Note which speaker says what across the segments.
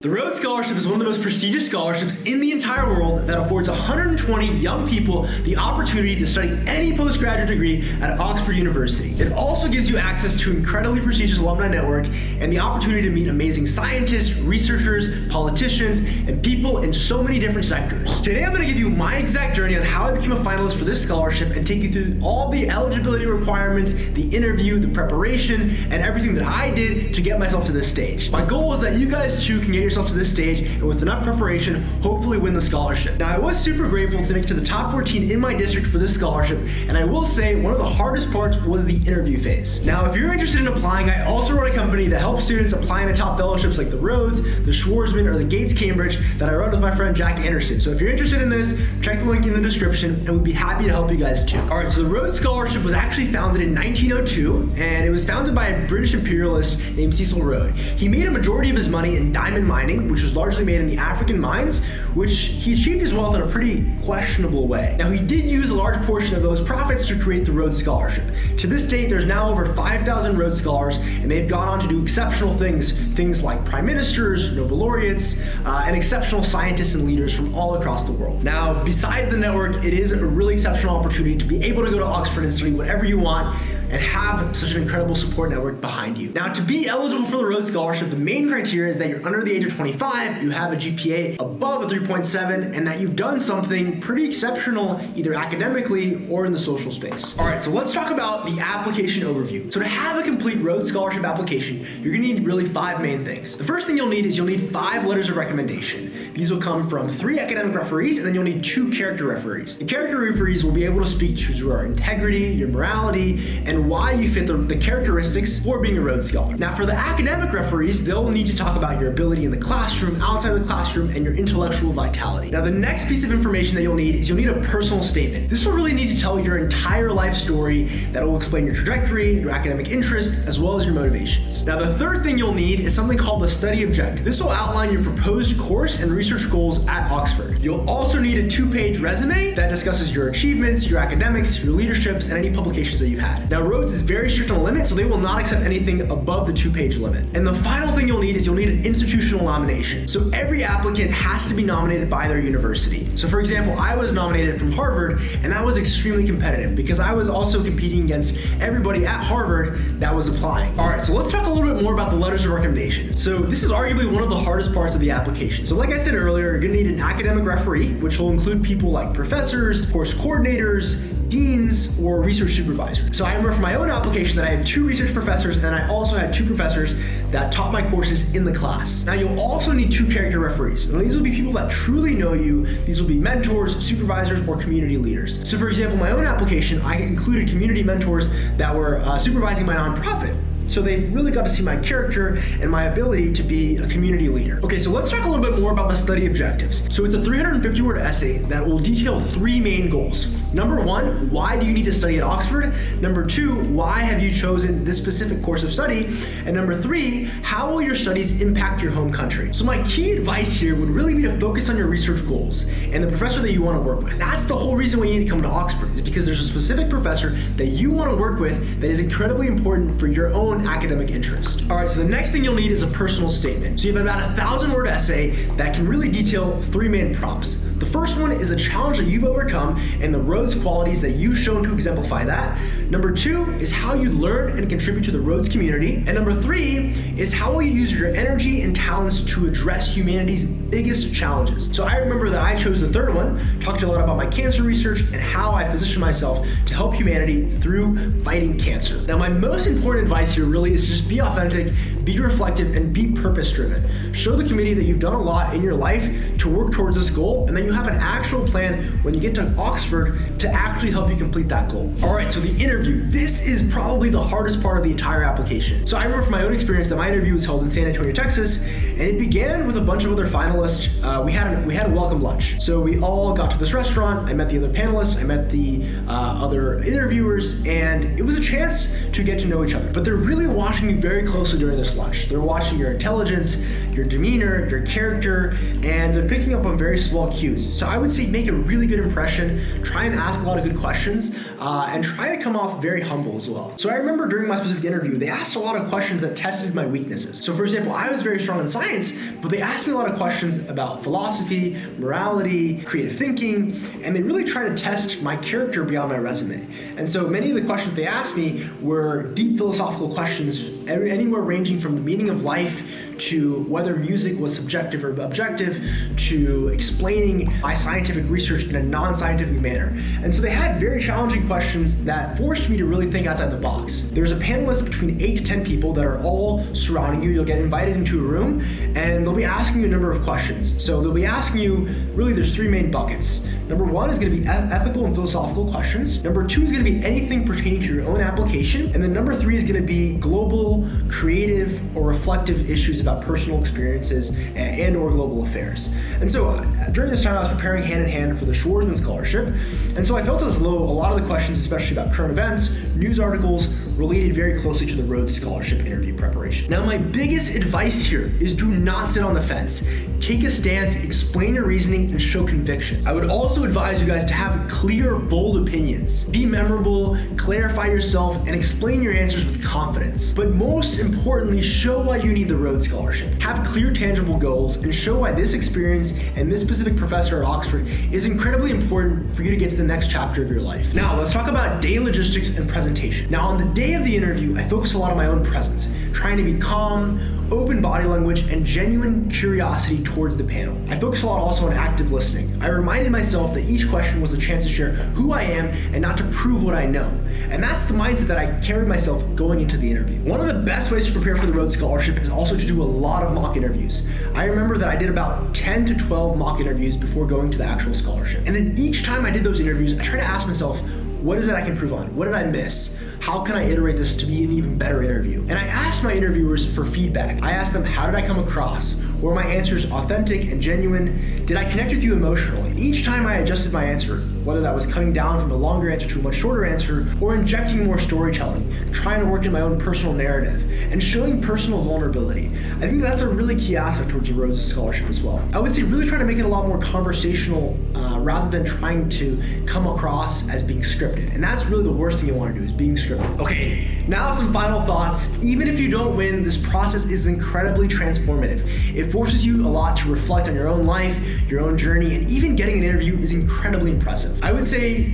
Speaker 1: The Rhodes Scholarship is one of the most prestigious scholarships in the entire world that affords 120 young people the opportunity to study any postgraduate degree at Oxford University. It also gives you access to an incredibly prestigious alumni network and the opportunity to meet amazing scientists, researchers, politicians, and people in so many different sectors. Today I'm going to give you my exact journey on how I became a finalist for this scholarship and take you through all the eligibility requirements, the interview, the preparation, and everything that I did to get myself to this stage. My goal is that you guys too can get yourself to this stage and with enough preparation, hopefully win the scholarship. Now, I was super grateful to make it to the top 14 in my district for this scholarship, and I will say one of the hardest parts was the interview phase. Now, if you're interested in applying, I also run a company that helps students apply into top fellowships like the Rhodes, the Schwarzman, or the Gates Cambridge that I run with my friend Jack Anderson. So if you're interested in this, check the link in the description and we'd be happy to help you guys too. All right, so the Rhodes Scholarship was actually founded in 1902, and it was founded by a British imperialist named Cecil Rhodes. He made a majority of his money in diamond mining, which was largely made in the African mines, which he achieved his wealth in a pretty questionable way. Now, he did use a large portion of those profits to create the Rhodes Scholarship. To this date, there's now over 5,000 Rhodes Scholars, and they've gone on to do exceptional things like prime ministers, Nobel laureates, and exceptional scientists and leaders from all across the world. Now, besides the network, it is a really exceptional opportunity to be able to go to Oxford and study whatever you want and have such an incredible support network behind you. Now, to be eligible for the Rhodes Scholarship, the main criteria is that you're under the age of 25, you have a GPA above a 3.7, and that you've done something pretty exceptional either academically or in the social space. All right, so let's talk about the application overview. So to have a complete Rhodes Scholarship application, you're gonna need really 5 main things. The first thing you'll need is you'll need 5 letters of recommendation. These will come from 3 academic referees, and then you'll need 2 character referees. The character referees will be able to speak to your integrity, your morality, and why you fit the characteristics for being a Rhodes Scholar. Now, for the academic referees, they'll need to talk about your ability in the classroom, outside the classroom, and your intellectual vitality. Now, the next piece of information that you'll need is you'll need a personal statement. This will really need to tell your entire life story that will explain your trajectory, your academic interest, as well as your motivations. Now, the third thing you'll need is something called the study objective. This will outline your proposed course and research goals at Oxford. You'll also need a 2-page resume that discusses your achievements, your academics, your leaderships, and any publications that you've had. Now, Rhodes is very strict on the limit, so they will not accept anything above the 2-page limit. And the final thing you'll need is you'll need an institutional nomination. So every applicant has to be nominated by their university. So for example, I was nominated from Harvard, and that was extremely competitive because I was also competing against everybody at Harvard that was applying. All right, so let's talk a little bit more about the letters of recommendation. So this is arguably one of the hardest parts of the application. So like I said earlier, you're gonna need an academic referee, which will include people like professors, course coordinators, deans, or research supervisors. So I remember for my own application that I had 2 research professors, and I also had 2 professors that taught my courses in the class. Now, you'll also need 2 character referees, and these will be people that truly know you. These will be mentors, supervisors, or community leaders. So for example, my own application, I included community mentors that were supervising my nonprofit. So they really got to see my character and my ability to be a community leader. Okay, so let's talk a little bit more about the study objectives. So it's a 350-word essay that will detail 3 main goals. Number 1, why do you need to study at Oxford? Number 2, why have you chosen this specific course of study? And number 3, how will your studies impact your home country? So my key advice here would really be to focus on your research goals and the professor that you want to work with. That's the whole reason why you need to come to Oxford, is because there's a specific professor that you want to work with that is incredibly important for your own academic interest. All right, so the next thing you'll need is a personal statement. So you have about a 1,000-word essay that can really detail 3 main prompts. The first one is a challenge that you've overcome and the Rhodes qualities that you've shown to exemplify that. Number 2 is how you learn and contribute to the Rhodes community. And number 3 is how will you use your energy and talents to address humanity's biggest challenges. So I remember that I chose the 3rd one, talked a lot about my cancer research and how I position myself to help humanity through fighting cancer. Now, my most important advice here really is just be authentic, be reflective, and be purpose-driven. Show the committee that you've done a lot in your life to work towards this goal, and then you have an actual plan when you get to Oxford to actually help you complete that goal. All right, so the interview. This is probably the hardest part of the entire application. So I remember from my own experience that my interview was held in San Antonio, Texas, and it began with a bunch of other finalists. We had a welcome lunch. So we all got to this restaurant. I met the other panelists, I met the other interviewers, and it was a chance to get to know each other. But they're really watching me very closely during this post lunch. They're watching your intelligence, your demeanor, your character, and they're picking up on very small cues. So I would say make a really good impression, try and ask a lot of good questions, and try to come off very humble as well. So I remember during my specific interview, they asked a lot of questions that tested my weaknesses. So for example, I was very strong in science, but they asked me a lot of questions about philosophy, morality, creative thinking, and they really tried to test my character beyond my resume. And so many of the questions they asked me were deep philosophical questions, anywhere ranging from the meaning of life to whether music was subjective or objective, to explaining my scientific research in a non-scientific manner. And so they had very challenging questions that forced me to really think outside the box. There's a panel list between 8 to 10 people that are all surrounding you. You'll get invited into a room and they'll be asking you a number of questions. So they'll be asking you, really there's 3 main buckets. Number 1 is going to be ethical and philosophical questions. Number 2 is going to be anything pertaining to your own application. And then number 3 is going to be global, creative, or reflective issues about personal experiences and or global affairs. And so during this time, I was preparing hand in hand for the Schwarzman Scholarship. And so I felt as though a lot of the questions, especially about current events, news articles, related very closely to the Rhodes Scholarship interview preparation. Now, my biggest advice here is do not sit on the fence. Take a stance, explain your reasoning, and show conviction. I would also advise you guys to have clear, bold opinions. Be memorable, clarify yourself, and explain your answers with confidence. But most importantly, show why you need the Rhodes Scholarship. Have clear, tangible goals, and show why this experience and this specific professor at Oxford is incredibly important for you to get to the next chapter of your life. Now, let's talk about day logistics and presentation. Now, on the day of the interview, I focus a lot on my own presence, trying to be calm, open body language, and genuine curiosity towards the panel. I focus a lot also on active listening. I reminded myself that each question was a chance to share who I am and not to prove what I know. And that's the mindset that I carried myself going into the interview. One of the best ways to prepare for the Rhodes Scholarship is also to do a lot of mock interviews. I remember that I did about 10 to 12 mock interviews before going to the actual scholarship. And then each time I did those interviews, I tried to ask myself, what is it I can improve on? What did I miss? How can I iterate this to be an even better interview? And I asked my interviewers for feedback. I asked them, how did I come across? Were my answers authentic and genuine? Did I connect with you emotionally? Each time I adjusted my answer, whether that was cutting down from a longer answer to a much shorter answer, or injecting more storytelling, trying to work in my own personal narrative, and showing personal vulnerability. I think that's a really key aspect towards the Rhodes Scholarship as well. I would say really try to make it a lot more conversational rather than trying to come across as being scripted. And that's really the worst thing you want to do, is being scripted. Okay, now some final thoughts. Even if you don't win, this process is incredibly transformative. It forces you a lot to reflect on your own life, your own journey, and even getting an interview is incredibly impressive. I would say,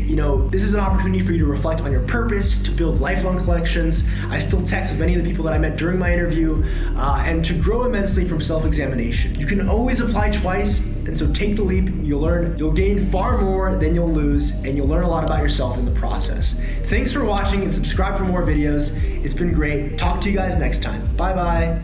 Speaker 1: this is an opportunity for you to reflect on your purpose, to build lifelong connections. I still text with many of the people that I met during my interview, and to grow immensely from self-examination. You can always apply twice, and so take the leap. You'll gain far more than you'll lose, and you'll learn a lot about yourself in the process. Thanks for watching, and subscribe for more videos. It's been great. Talk to you guys next time. Bye-bye.